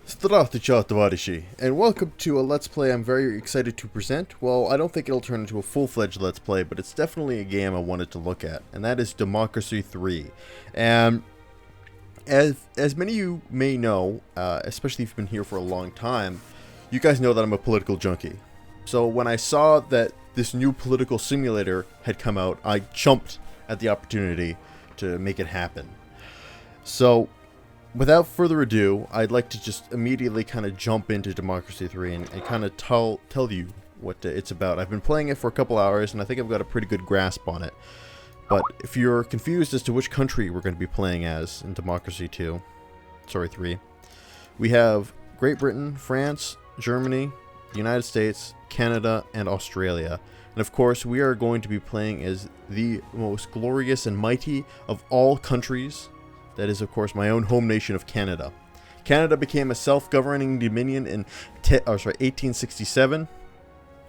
Здравствуйте, товарищи, and welcome to a Let's Play I'm very excited to present. Well, I don't think it'll turn into a full-fledged Let's Play, but it's definitely a game I wanted to look at, and that is Democracy 3. And as many of you may know, especially if you've been here for a long time, you guys know that I'm a political junkie. So when I saw that this new political simulator had come out, I jumped at the opportunity to make it happen. So without further ado, I'd like to just immediately kind of jump into Democracy 3 and kind of tell you what it's about. I've been playing it for a couple hours, and I think I've got a pretty good grasp on it. But if you're confused as to which country we're going to be playing as in Democracy 3, we have Great Britain, France, Germany, the United States, Canada, and Australia. And of course, we are going to be playing as the most glorious and mighty of all countries. That is, of course, my own home nation of Canada. Canada became a self-governing dominion in 1867,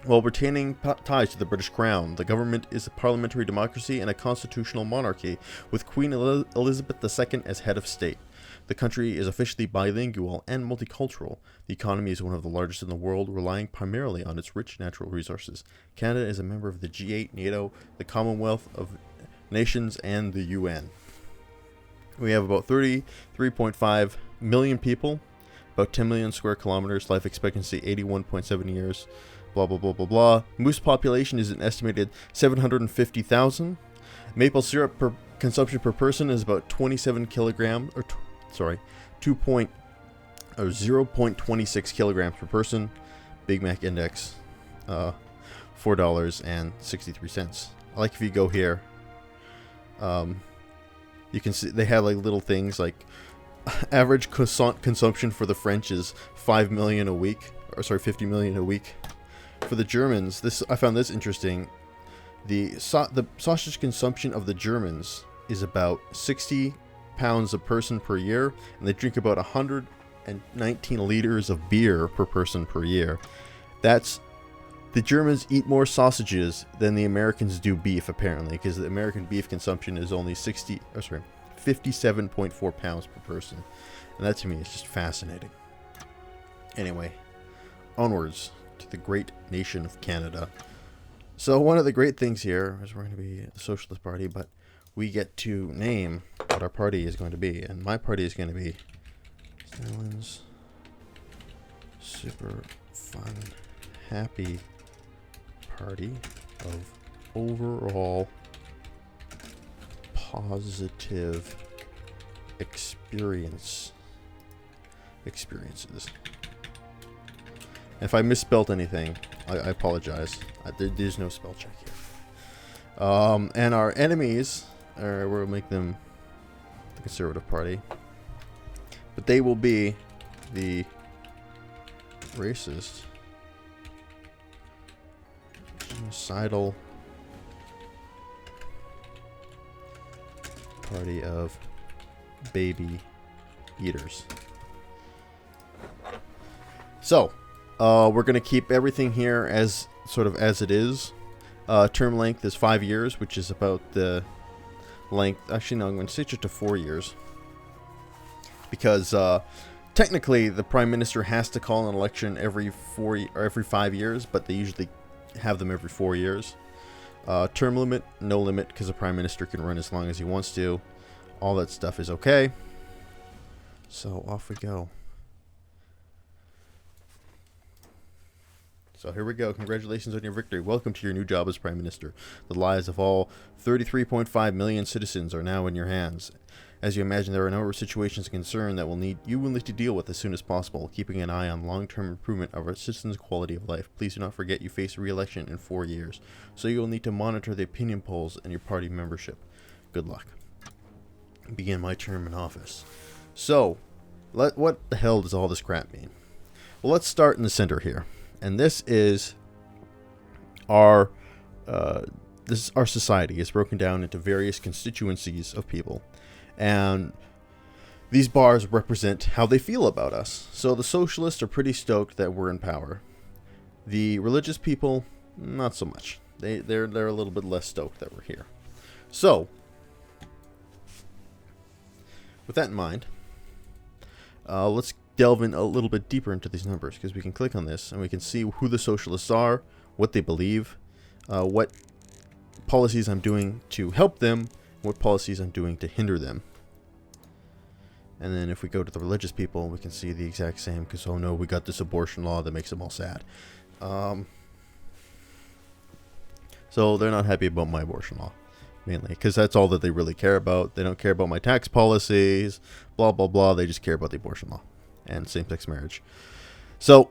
while retaining ties to the British Crown. The government is a parliamentary democracy and a constitutional monarchy, with Queen Elizabeth II as head of state. The country is officially bilingual and multicultural. The economy is one of the largest in the world, relying primarily on its rich natural resources. Canada is a member of the G8, NATO, the Commonwealth of Nations, and the UN. We have about 33.5 million people, about 10 million square kilometers, life expectancy 81.7 years, blah blah blah blah blah. Moose population is an estimated 750,000. Maple syrup consumption per person is about 27 kilograms, or 0.26 kilograms per person. Big Mac index, $4.63. I like if you go here. You can see they have like little things like average consumption for the French is 5 million a week, or 50 million a week. For the Germans, I found this interesting. The sausage consumption of the Germans is about 60 pounds a person per year, and they drink about 119 liters of beer per person per year. The Germans eat more sausages than the Americans do beef, apparently, because the American beef consumption is only 57.4 pounds per person. And that to me is just fascinating. Anyway, onwards to the great nation of Canada. So one of the great things here is we're going to be the Socialist Party, but we get to name what our party is going to be. And my party is going to be Stalin's Super Fun Happy Party of overall positive experiences. If I misspelled anything, I apologize. There's no spell check here. And our enemies, we'll make them the Conservative Party, but they will be the racist Genocidal Party of Baby Eaters. So, we're going to keep everything here as it is. Term length is 5 years, which is about the length. Actually, no, I'm going to switch it to 4 years. Because technically, the Prime Minister has to call an election every 5 years, but they usually have them every 4 years. Term limit, no limit, because the Prime Minister can run as long as he wants to. All that stuff is okay. So off we go. So here we go. Congratulations on your victory. Welcome to your new job as Prime Minister. The lives of all 33.5 million citizens are now in your hands. As you imagine, there are a number of situations of concern that you will need to deal with as soon as possible, keeping an eye on long-term improvement of our citizens' quality of life. Please do not forget you face re-election in 4 years, so you will need to monitor the opinion polls and your party membership. Good luck. Begin my term in office. So, what the hell does all this crap mean? Well, let's start in the center here. And this is our society. It's broken down into various constituencies of people. And these bars represent how they feel about us. So the socialists are pretty stoked that we're in power. The religious people, not so much. They're a little bit less stoked that we're here. So, with that in mind, let's delve in a little bit deeper into these numbers, because we can click on this and we can see who the socialists are, what they believe, what policies I'm doing to help them, what policies I'm doing to hinder them. And then if we go to the religious people, we can see the exact same, because, oh no, we got this abortion law that makes them all sad. So they're not happy about my abortion law, mainly, because that's all that they really care about. They don't care about my tax policies, blah, blah, blah. They just care about the abortion law and same-sex marriage. So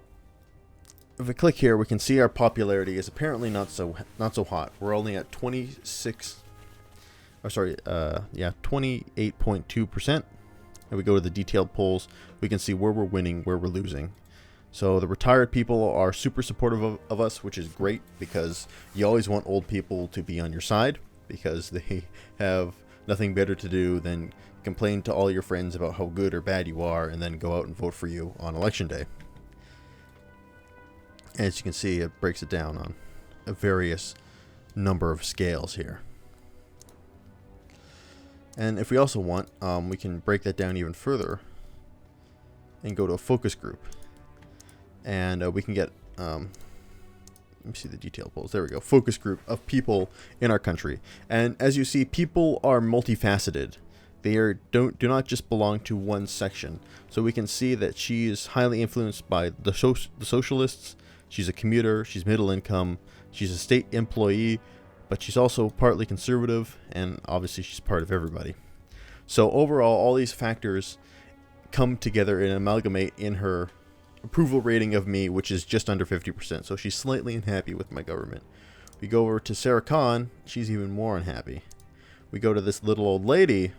if we click here, we can see our popularity is apparently not so hot. We're only at 28.2%. And we go to the detailed polls, we can see where we're winning, where we're losing. So the retired people are super supportive of us, which is great, because you always want old people to be on your side, because they have nothing better to do than complain to all your friends about how good or bad you are, and then go out and vote for you on election day. As you can see, it breaks it down on a various number of scales here. And if we also want, we can break that down even further and go to a focus group. And we can get, let me see the detailed polls. There we go. Focus group of people in our country. And as you see, people are multifaceted. They do not just belong to one section. So we can see that she is highly influenced by the socialists. She's a commuter. She's middle income. She's a state employee. But she's also partly conservative, and obviously she's part of everybody. So overall, all these factors come together and amalgamate in her approval rating of me, which is just under 50%. So she's slightly unhappy with my government. We go over to Sarah Khan. She's even more unhappy. We go to this little old lady,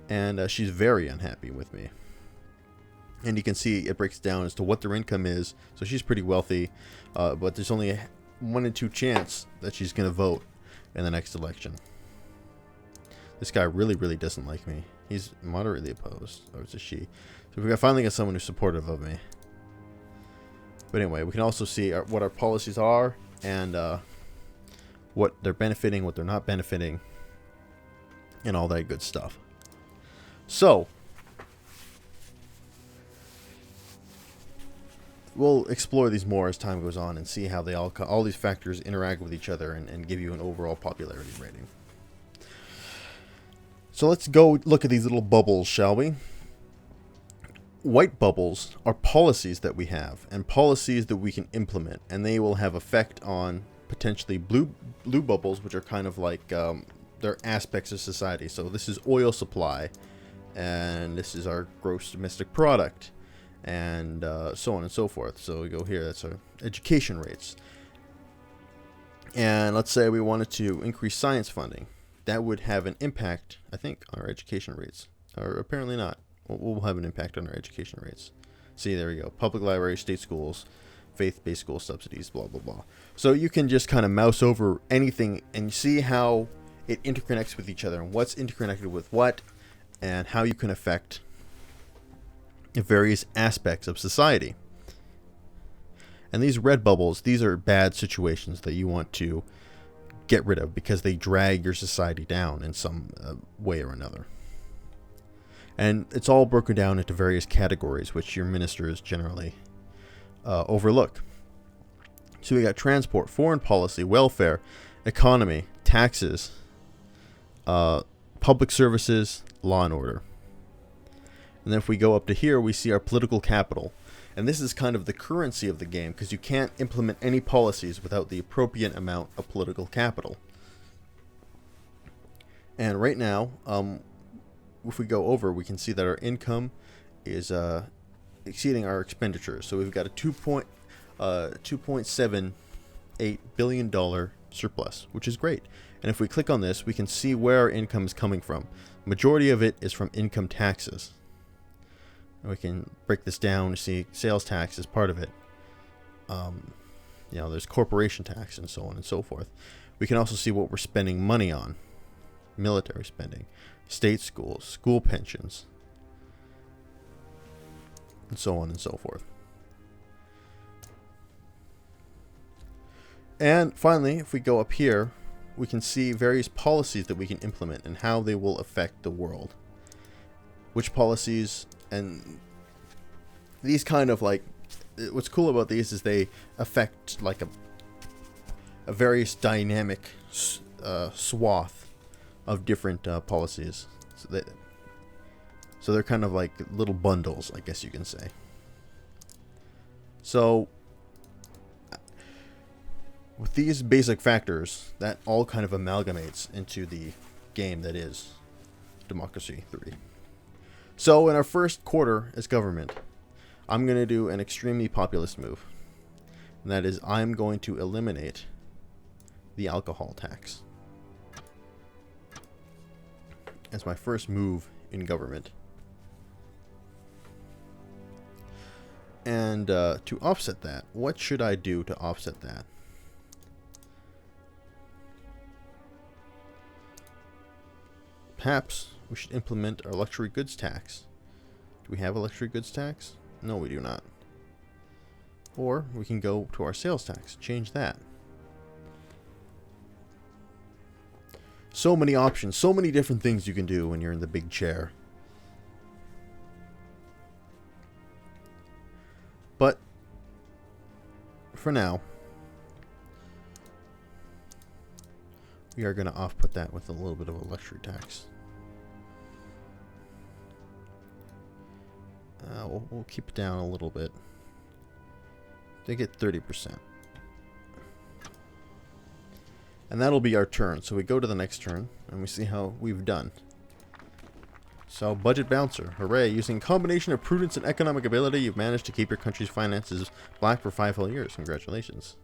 and she's very unhappy with me. And you can see it breaks down as to what their income is. So she's pretty wealthy, but there's only a 1 in 2 chance that she's going to vote in the next election. This guy really doesn't like me. He's moderately opposed, or it's a she. So we finally got someone who's supportive of me. But anyway, we can also see what our policies are, and what they're benefiting, what they're not benefiting, and all that good stuff. So we'll explore these more as time goes on and see how they all these factors interact with each other and give you an overall popularity rating. So let's go look at these little bubbles, shall we? White bubbles are policies that we have and policies that we can implement, and they will have effect on potentially blue bubbles, which are kind of like they're aspects of society. So this is oil supply, and this is our gross domestic product, and so on and so forth. So we go here, that's our education rates. And let's say we wanted to increase science funding. That would have an impact, I think, on our education rates. Or apparently not. We'll have an impact on our education rates. See, there we go. Public libraries, state schools, faith-based school subsidies, blah, blah, blah. So you can just kind of mouse over anything and see how it interconnects with each other and what's interconnected with what, and how you can affect various aspects of society. And these red bubbles, these are bad situations that you want to get rid of because they drag your society down in some way or another. And it's all broken down into various categories, which your ministers generally overlook. So we got transport, foreign policy, welfare, economy, taxes, public services, law and order. And then if we go up to here, we see our political capital. And this is kind of the currency of the game, because you can't implement any policies without the appropriate amount of political capital. And right now, if we go over, we can see that our income is exceeding our expenditures. So we've got a $2.78 billion surplus, which is great. And if we click on this, we can see where our income is coming from. Majority of it is from income taxes. And we can break this down to see sales tax is part of it. There's corporation tax and so on and so forth. We can also see what we're spending money on. Military spending, state schools, school pensions, and so on and so forth. And finally, if we go up here, we can see various policies that we can implement and how they will affect the world. Which policies, and these kind of like, what's cool about these is they affect like a various dynamic swath of different policies. So they're kind of like little bundles, I guess you can say. So with these basic factors, that all kind of amalgamates into the game that is Democracy 3. So in our first quarter as government, I'm going to do an extremely populist move. And that is, I'm going to eliminate the alcohol tax as my first move in government. And to offset that, what should I do to offset that? Perhaps we should implement our luxury goods tax. Do we have a luxury goods tax? No, we do not. Or we can go to our sales tax, change that. So many options, so many different things you can do when you're in the big chair. But for now, we are going to off-put that with a little bit of a luxury tax. We'll keep it down a little bit. They get 30%. And that'll be our turn. So we go to the next turn, and we see how we've done. So, budget bouncer. Hooray. Using a combination of prudence and economic ability, you've managed to keep your country's finances black for 5 whole years. Congratulations.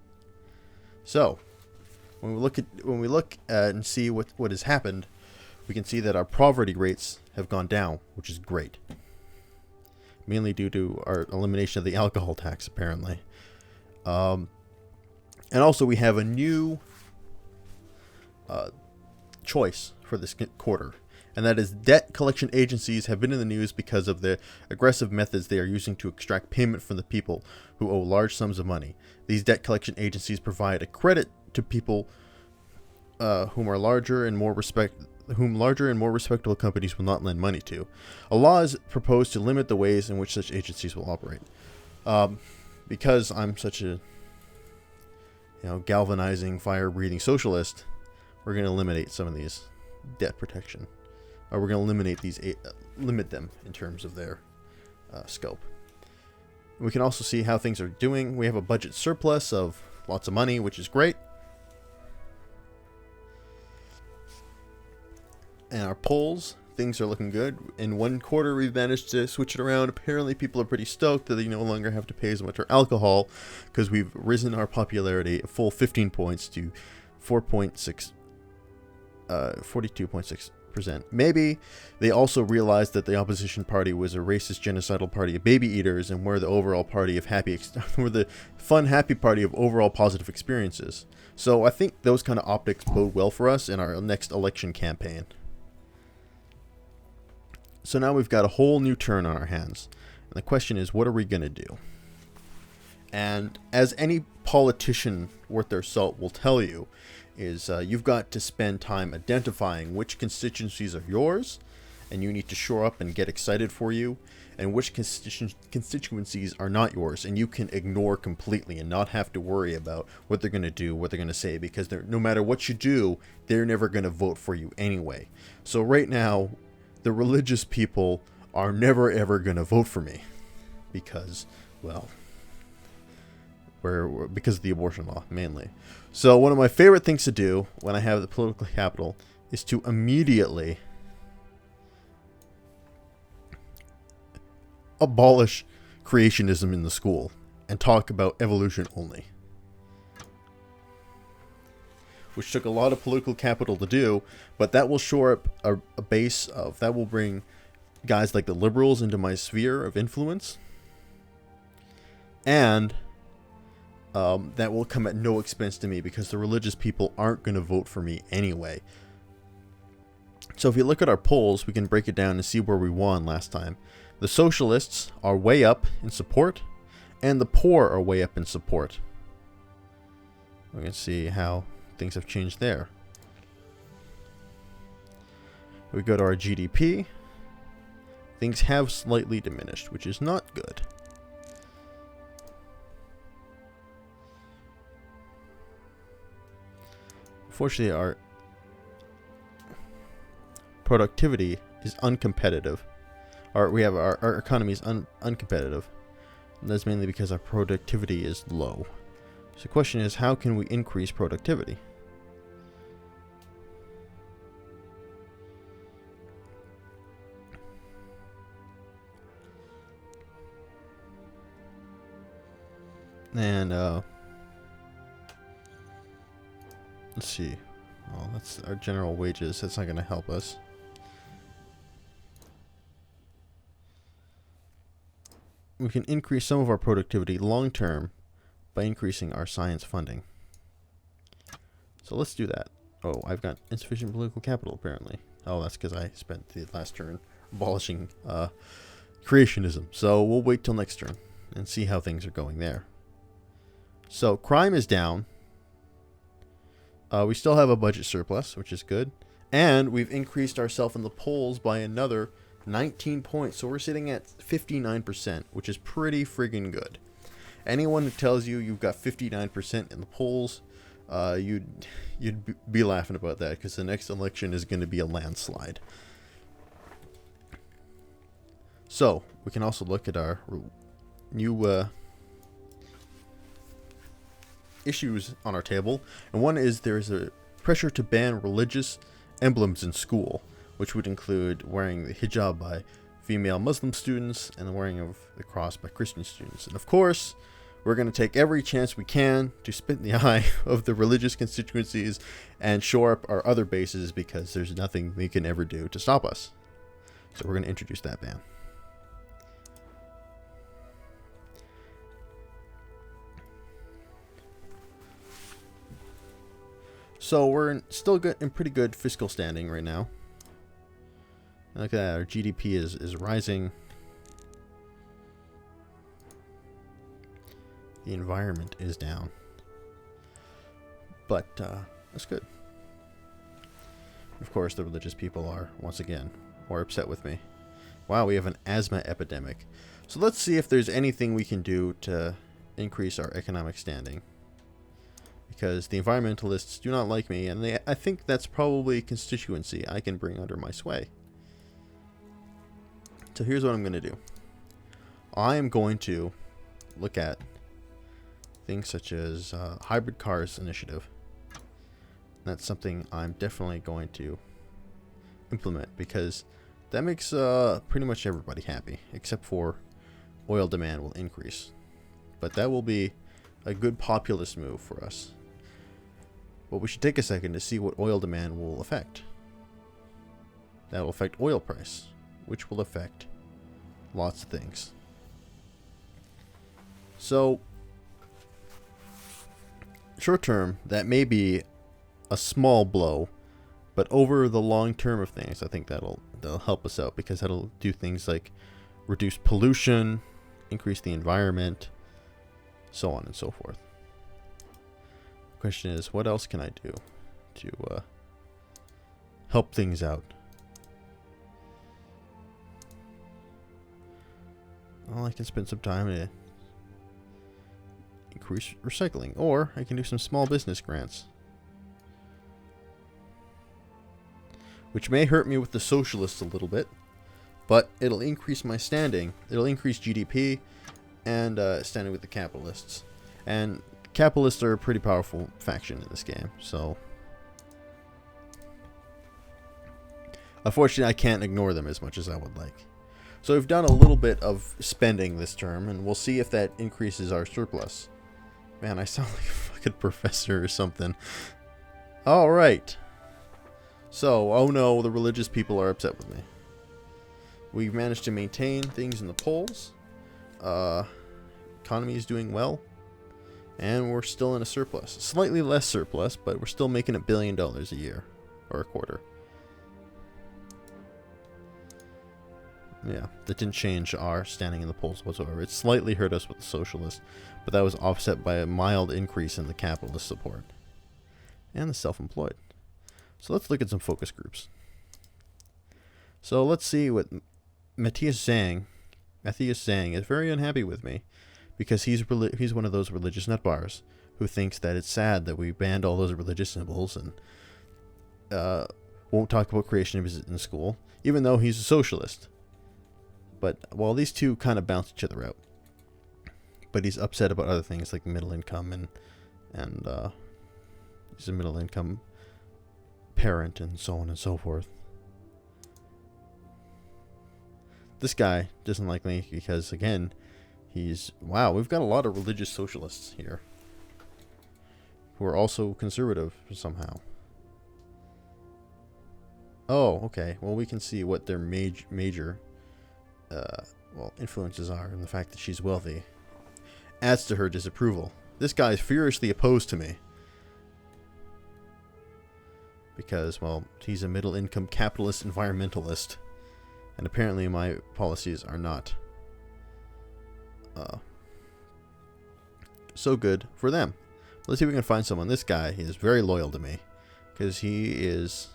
So, when we look and see what has happened, we can see that our poverty rates have gone down, which is great. Mainly due to our elimination of the alcohol tax, apparently. And also we have a new choice for this quarter. And that is, debt collection agencies have been in the news because of the aggressive methods they are using to extract payment from the people who owe large sums of money. These debt collection agencies provide a credit to people whom larger and more respectable companies will not lend money to. A law is proposed to limit the ways in which such agencies will operate. Because I'm such a galvanizing, fire-breathing socialist, we're going to eliminate some of these debt protection. Or we're going to eliminate these, limit them in terms of their scope. We can also see how things are doing. We have a budget surplus of lots of money, which is great. And our polls, things are looking good. In one quarter, we've managed to switch it around. Apparently, people are pretty stoked that they no longer have to pay as much for alcohol, because we've risen our popularity a full 15 points to 42.6%. Maybe they also realized that the opposition party was a racist, genocidal party of baby eaters, and we're the overall party of we're the fun, happy party of overall positive experiences. So I think those kind of optics bode well for us in our next election campaign. So now we've got a whole new turn on our hands. And the question is, what are we going to do? And as any politician worth their salt will tell you, is you've got to spend time identifying which constituencies are yours, and you need to shore up and get excited for you, and which constituencies are not yours, and you can ignore completely and not have to worry about what they're going to do, what they're going to say, because no matter what you do, they're never going to vote for you anyway. So right now, the religious people are never ever going to vote for me because, well, because of the abortion law, mainly. So one of my favorite things to do when I have the political capital is to immediately abolish creationism in the school and talk about evolution only. Which took a lot of political capital to do, but that will shore up a base of, that will bring guys like the liberals into my sphere of influence. And that will come at no expense to me, because the religious people aren't going to vote for me anyway. So if you look at our polls, we can break it down and see where we won last time. The socialists are way up in support, and the poor are way up in support. We can see how things have changed there. We go to our GDP. Things have slightly diminished, which is not good. Unfortunately, our productivity is uncompetitive. Our economy is uncompetitive. And that's mainly because our productivity is low. So the question is, how can we increase productivity? And let's see. Well, that's our general wages. That's not going to help us. We can increase some of our productivity long term by increasing our science funding. So let's do that. Oh, I've got insufficient political capital apparently. Oh, that's because I spent the last turn abolishing creationism. So we'll wait till next turn and see how things are going there. So crime is down. We still have a budget surplus, which is good. And we've increased ourselves in the polls by another 19 points. So we're sitting at 59%, which is pretty friggin' good. Anyone who tells you you've got 59% in the polls, you'd be laughing about that, because the next election is going to be a landslide. So we can also look at our new issues on our table, and one is there's a pressure to ban religious emblems in school, which would include wearing the hijab by female Muslim students and the wearing of the cross by Christian students. And of course, we're going to take every chance we can to spit in the eye of the religious constituencies and shore up our other bases, because there's nothing we can ever do to stop us. So we're going to introduce that ban. So we're still in pretty good fiscal standing right now. Look at that, our GDP is rising. The environment is down. But that's good. Of course, the religious people are, once again, more upset with me. Wow, we have an asthma epidemic. So let's see if there's anything we can do to increase our economic standing. Because the environmentalists do not like me, and I think that's probably a constituency I can bring under my sway. So here's what I'm going to do. I am going to look at things such as hybrid cars initiative. That's something I'm definitely going to implement, because that makes pretty much everybody happy, except for oil demand will increase. But that will be a good populist move for us. But we should take a second to see what oil demand will affect. That will affect oil price, which will affect lots of things. So, short term, that may be a small blow, but over the long term of things, I think that'll help us out, because that'll do things like reduce pollution, increase the environment, so on and so forth. Question is, what else can I do to help things out? Well, I can spend some time to increase recycling, or I can do some small business grants, which may hurt me with the socialists a little bit, but it'll increase my standing. It'll increase GDP and standing with the capitalists. And capitalists are a pretty powerful faction in this game, so unfortunately I can't ignore them as much as I would like. So we've done a little bit of spending this term, and we'll see if that increases our surplus. Man, I sound like a fucking professor or something. Alright. So, oh no, the religious people are upset with me. We've managed to maintain things in the polls. Economy is doing well. And we're still in a surplus. Slightly less surplus, but we're still making $1 billion a year. Or a quarter. Yeah, that didn't change our standing in the polls whatsoever. It slightly hurt us with the socialist, but that was offset by a mild increase in the capitalist support. And the self-employed. So let's look at some focus groups. So let's see what Matthias Zhang is very unhappy with me, because he's one of those religious nutbars who thinks that it's sad that we banned all those religious symbols and won't talk about creationism in school, even though he's a socialist. But, well, these two kind of bounce each other out. But he's upset about other things like middle income and he's a middle income parent and so on and so forth. This guy doesn't like me because, again, wow, we've got a lot of religious socialists here who are also conservative somehow. Oh, okay. Well, we can see what their major influences are, and the fact that she's wealthy adds to her disapproval. This guy is furiously opposed to me because, well, he's a middle-income capitalist environmentalist, and apparently my policies are not so good for them. Let's see if we can find someone. This guy, he is very loyal to me because he is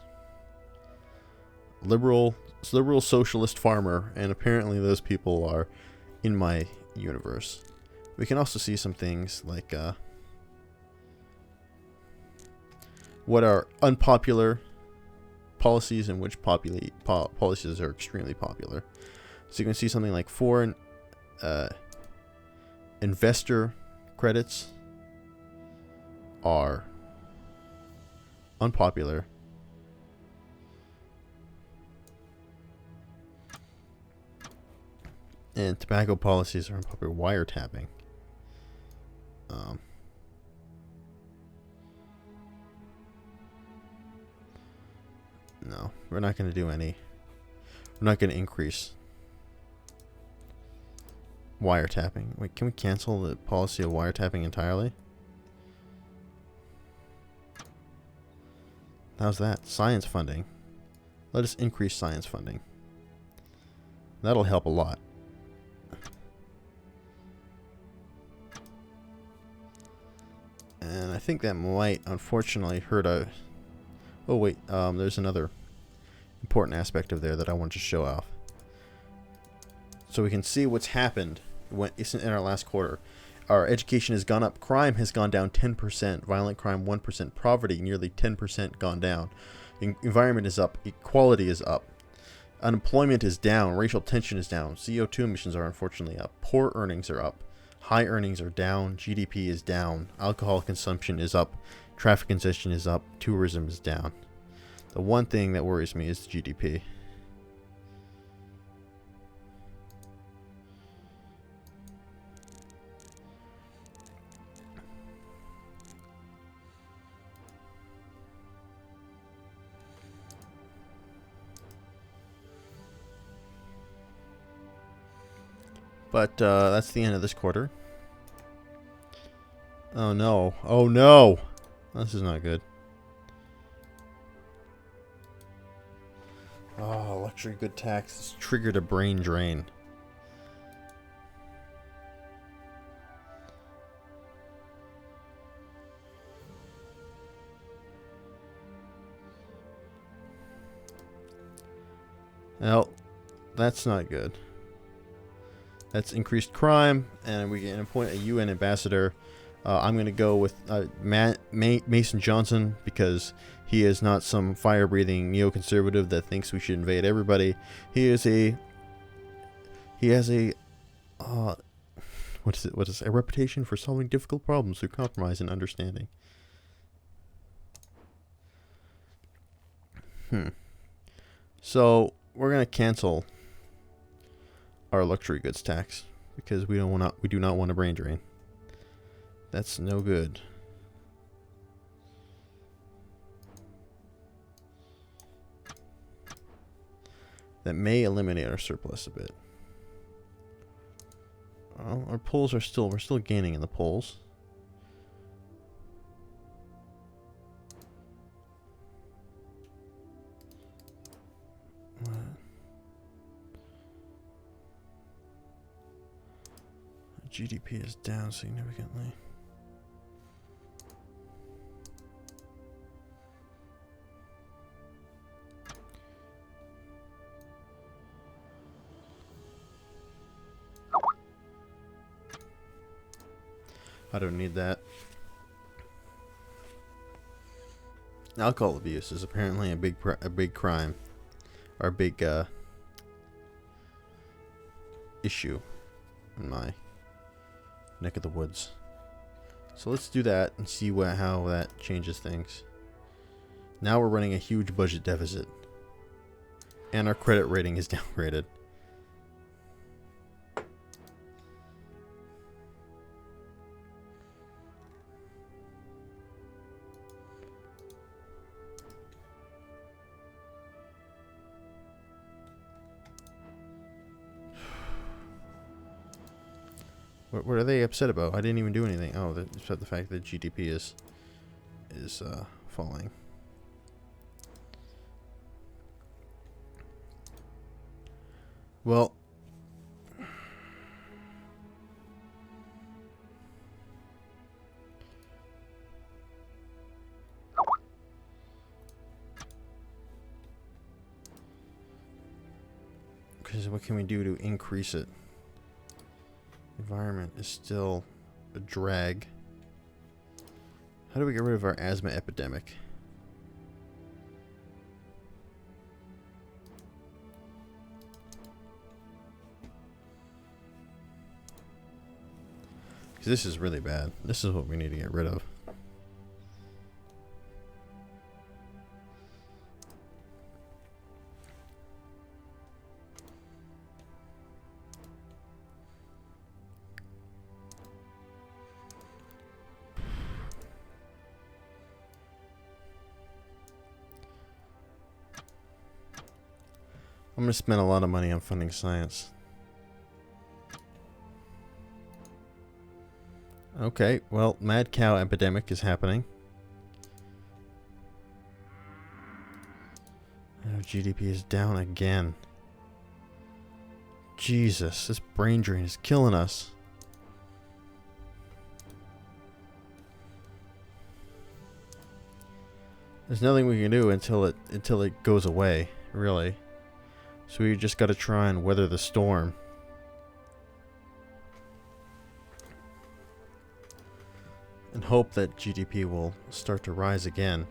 liberal socialist farmer, and apparently those people are in my universe. We can also see some things like what are unpopular policies and which policies are extremely popular. So you can see something like foreign investor credits are unpopular. And tobacco policies are unpopular. Wiretapping. No, we're not going to do any. We're not going to increase wiretapping. Wait, can we cancel the policy of wiretapping entirely? How's that? Science funding. Let us increase science funding. That'll help a lot. And I think that might, unfortunately, hurt a... Oh, wait. There's another important aspect of there that I want to show off. So we can see what's happened in our last quarter. Our education has gone up. Crime has gone down 10%. Violent crime 1%. Poverty nearly 10% gone down. Environment is up. Equality is up. Unemployment is down. Racial tension is down. CO2 emissions are unfortunately up. Poor earnings are up. High earnings are down. GDP is down. Alcohol consumption is up. Traffic congestion is up. Tourism is down. The one thing that worries me is the GDP. But that's the end of this quarter. Oh no. Oh no! This is not good. Oh, luxury good tax has triggered a brain drain. Well, that's not good. That's increased crime, and we can appoint a UN ambassador. I'm going to go with Mason Johnson because he is not some fire-breathing neoconservative that thinks we should invade everybody. He has a a reputation for solving difficult problems through compromise and understanding. So we're going to cancel our luxury goods tax because we do not want a brain drain. That's no good. That may eliminate our surplus a bit. Well, our polls are we're still gaining in the polls. GDP is down significantly. I don't need that. Alcohol abuse is apparently a big crime, or a big issue in my neck of the woods. So let's do that and see how that changes things. Now we're running a huge budget deficit, and our credit rating is downgraded. What are they upset about? I didn't even do anything. Oh, except the fact that GDP is falling. Well, because what can we do to increase it? Environment is still a drag. How do we get rid of our asthma epidemic? Because this is really bad. This is what we need to get rid of. I'm going to spend a lot of money on funding science. Okay, well, mad cow epidemic is happening. Our GDP is down again. Jesus, this brain drain is killing us. There's nothing we can do until it goes away, really. So we just got to try and weather the storm. And hope that GDP will start to rise again.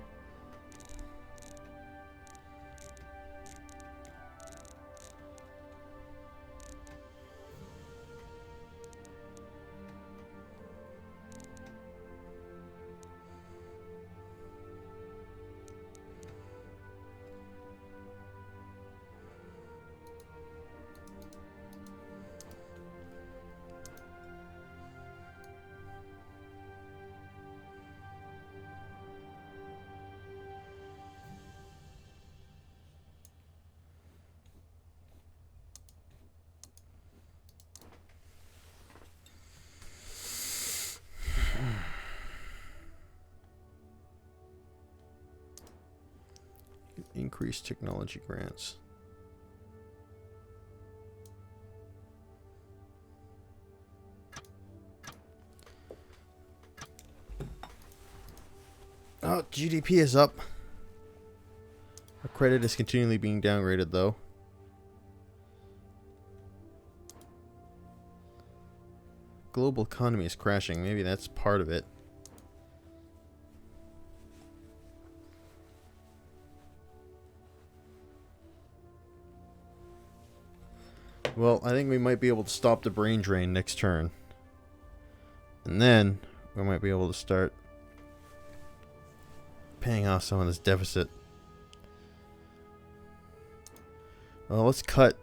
Increase technology grants. Oh, GDP is up. Our credit is continually being downgraded, though. Global economy is crashing. Maybe that's part of it. Well, I think we might be able to stop the brain drain next turn. And then we might be able to start paying off some of this deficit. Well, let's cut.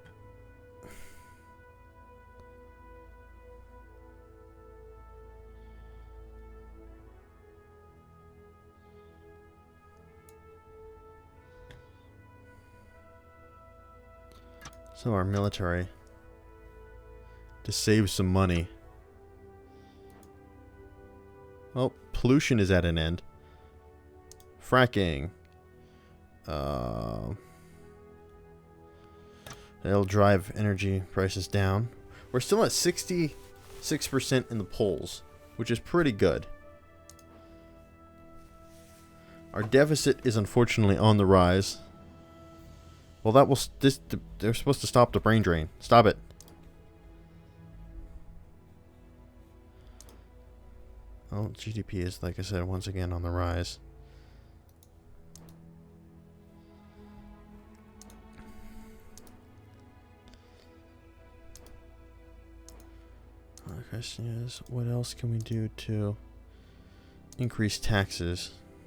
Some of our military to save some money. Well, pollution is at an end. Fracking. It'll drive energy prices down. We're still at 66% in the polls, which is pretty good. Our deficit is unfortunately on the rise. Well, that will... they're supposed to stop the brain drain. Stop it. Oh, GDP is, like I said, once again on the rise. question is, what else can we do to increase taxes?